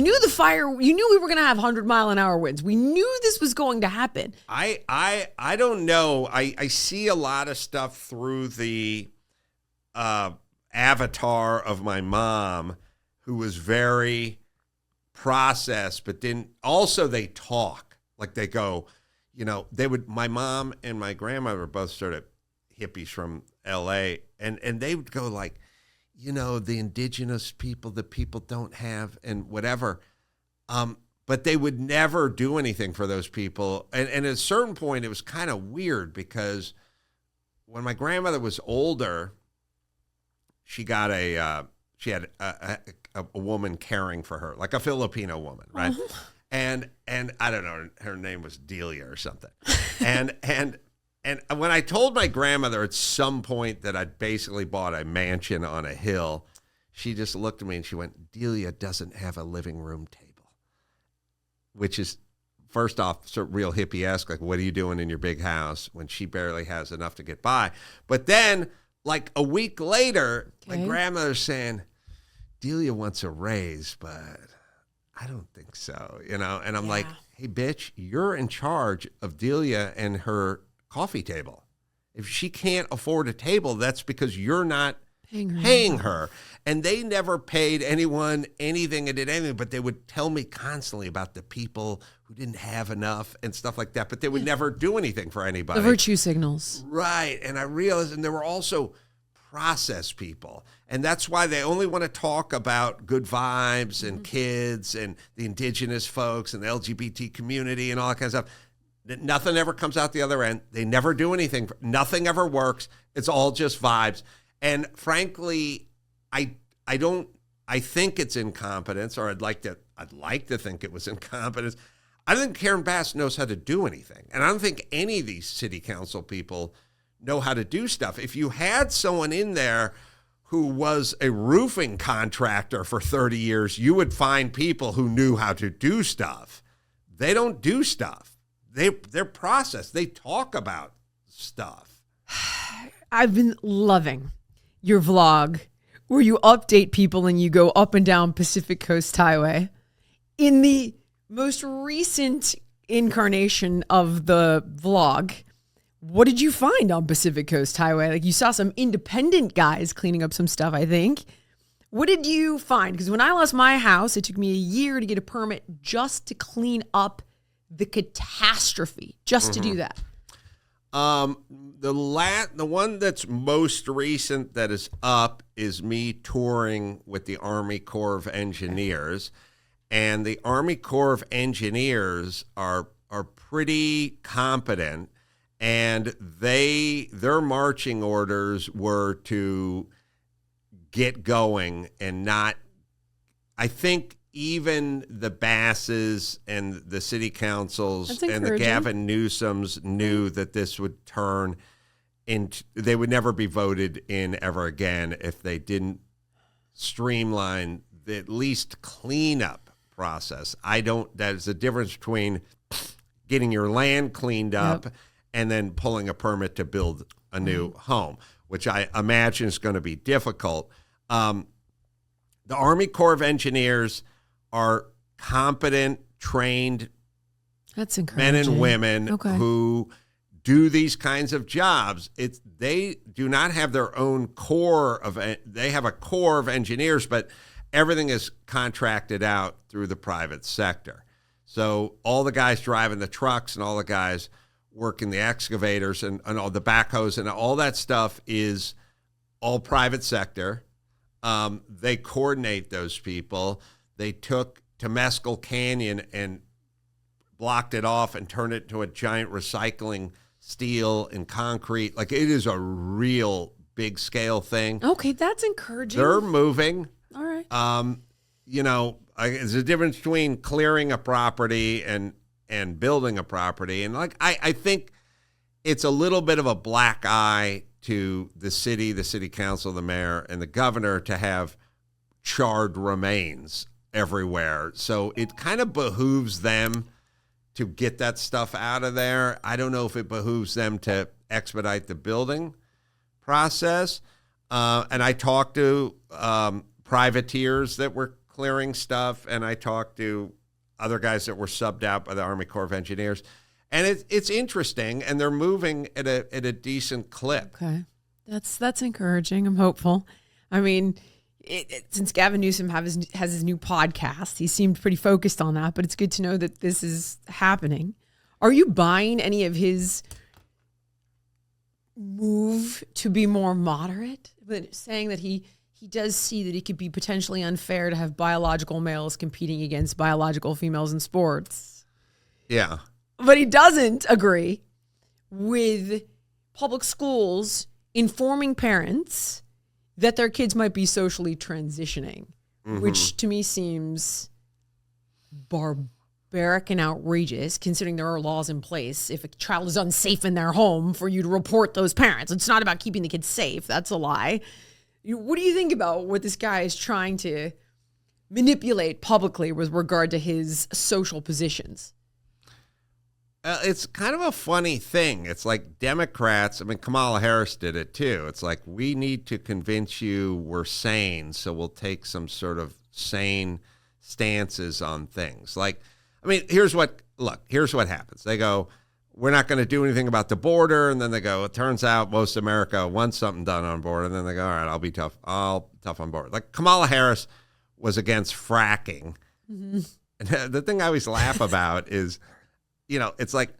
You knew the fire, you knew we were going to have 100-mile-an-hour winds. We knew this was going to happen. I don't know. I see a lot of stuff through the avatar of my mom, who was very processed, but they talk. Like they go, my mom and my grandmother were both sort of hippies from LA, and they would go like, the indigenous people, the people don't have, and whatever. But they would never do anything for those people. And at a certain point, it was kind of weird because when my grandmother was older, she got she had a woman caring for her, like a Filipino woman, right? Uh-huh. And I don't know, her name was Delia or something. And when I told my grandmother at some point that I'd basically bought a mansion on a hill, she just looked at me and she went, Delia doesn't have a living room table, which is, first off, sort of real hippie-esque, like, what are you doing in your big house when she barely has enough to get by? But then, like a week later, my grandmother's saying, Delia wants a raise, but I don't think so, And I'm like, hey, bitch, you're in charge of Delia and her coffee table. If she can't afford a table, that's because you're not paying her. And they never paid anyone anything and did anything, but they would tell me constantly about the people who didn't have enough and stuff like that, but they would never do anything for anybody. The virtue signals. Right. And I realized, and there were also process people. And that's why they only want to talk about good vibes and kids and the indigenous folks and the LGBT community and all that kind of stuff. Nothing ever comes out the other end. They never do anything. Nothing ever works. It's all just vibes. And frankly, I think it's incompetence, or I'd like to think it was incompetence. I don't think Karen Bass knows how to do anything. And I don't think any of these city council people know how to do stuff. If you had someone in there who was a roofing contractor for 30 years, you would find people who knew how to do stuff. They don't do stuff. They're processed. They talk about stuff. I've been loving your vlog where you update people and you go up and down Pacific Coast Highway. In the most recent incarnation of the vlog, what did you find on Pacific Coast Highway? Like, you saw some independent guys cleaning up some stuff, I think. What did you find? Because when I lost my house, it took me a year to get a permit just to clean up the catastrophe, just to do that. The one that's most recent that is up is me touring with the Army Corps of Engineers. And the Army Corps of Engineers are pretty competent, and their marching orders were to get going and not, I think even the Basses and the city councils and the Gavin Newsoms knew that this would turn into, they would never be voted in ever again if they didn't streamline the at least cleanup process. There's a difference between getting your land cleaned up and then pulling a permit to build a new home, which I imagine is going to be difficult. The Army Corps of Engineers are competent, trained men and women who do these kinds of jobs. They do not have their own they have a corps of engineers, but everything is contracted out through the private sector. So all the guys driving the trucks and all the guys working the excavators and all the backhoes and all that stuff is all private sector. They coordinate those people. They took Temescal Canyon and blocked it off and turned it into a giant recycling steel and concrete. Like, it is a real big scale thing. Okay, that's encouraging. They're moving. All right. There's a difference between clearing a property and building a property. And I think it's a little bit of a black eye to the city council, the mayor, and the governor to have charred remains everywhere. So it kind of behooves them to get that stuff out of there. I don't know if it behooves them to expedite the building process. And I talked to privateers that were clearing stuff, and I talked to other guys that were subbed out by the Army Corps of Engineers. And it's interesting, and they're moving at a decent clip. Okay. That's encouraging. I'm hopeful. I mean, since Gavin Newsom has his new podcast, he seemed pretty focused on that, but it's good to know that this is happening. Are you buying any of his move to be more moderate, but saying that he does see that it could be potentially unfair to have biological males competing against biological females in sports? Yeah. But he doesn't agree with public schools informing parents that their kids might be socially transitioning, which to me seems barbaric and outrageous, considering there are laws in place. If a child is unsafe in their home, for you to report those parents. It's not about keeping the kids safe. That's a lie. What do you think about what this guy is trying to manipulate publicly with regard to his social positions? It's kind of a funny thing. It's like Democrats, I mean, Kamala Harris did it too. It's like, we need to convince you we're sane, so we'll take some sort of sane stances on things. Like, I mean, here's what happens. They go, we're not going to do anything about the border. And then they go, it turns out most of America wants something done on board. And then they go, all right, I'll be tough. I'll tough on board. Like Kamala Harris was against fracking. And the thing I always laugh about is, it's like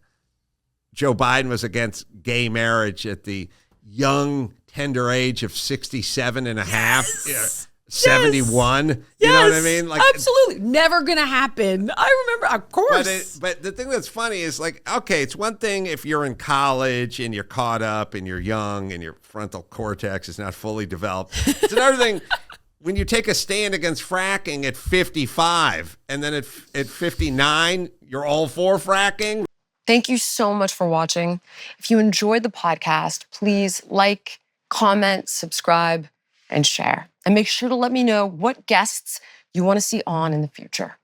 Joe Biden was against gay marriage at the young, tender age of 67 and a half, 71. Yes. You know what I mean? Like, absolutely. Never going to happen. I remember, of course. But the thing that's funny is like, okay, it's one thing if you're in college and you're caught up and you're young and your frontal cortex is not fully developed. It's another thing when you take a stand against fracking at 55 and then at 59, you're all for fracking. Thank you so much for watching. If you enjoyed the podcast, please like, comment, subscribe, and share. And make sure to let me know what guests you want to see on in the future.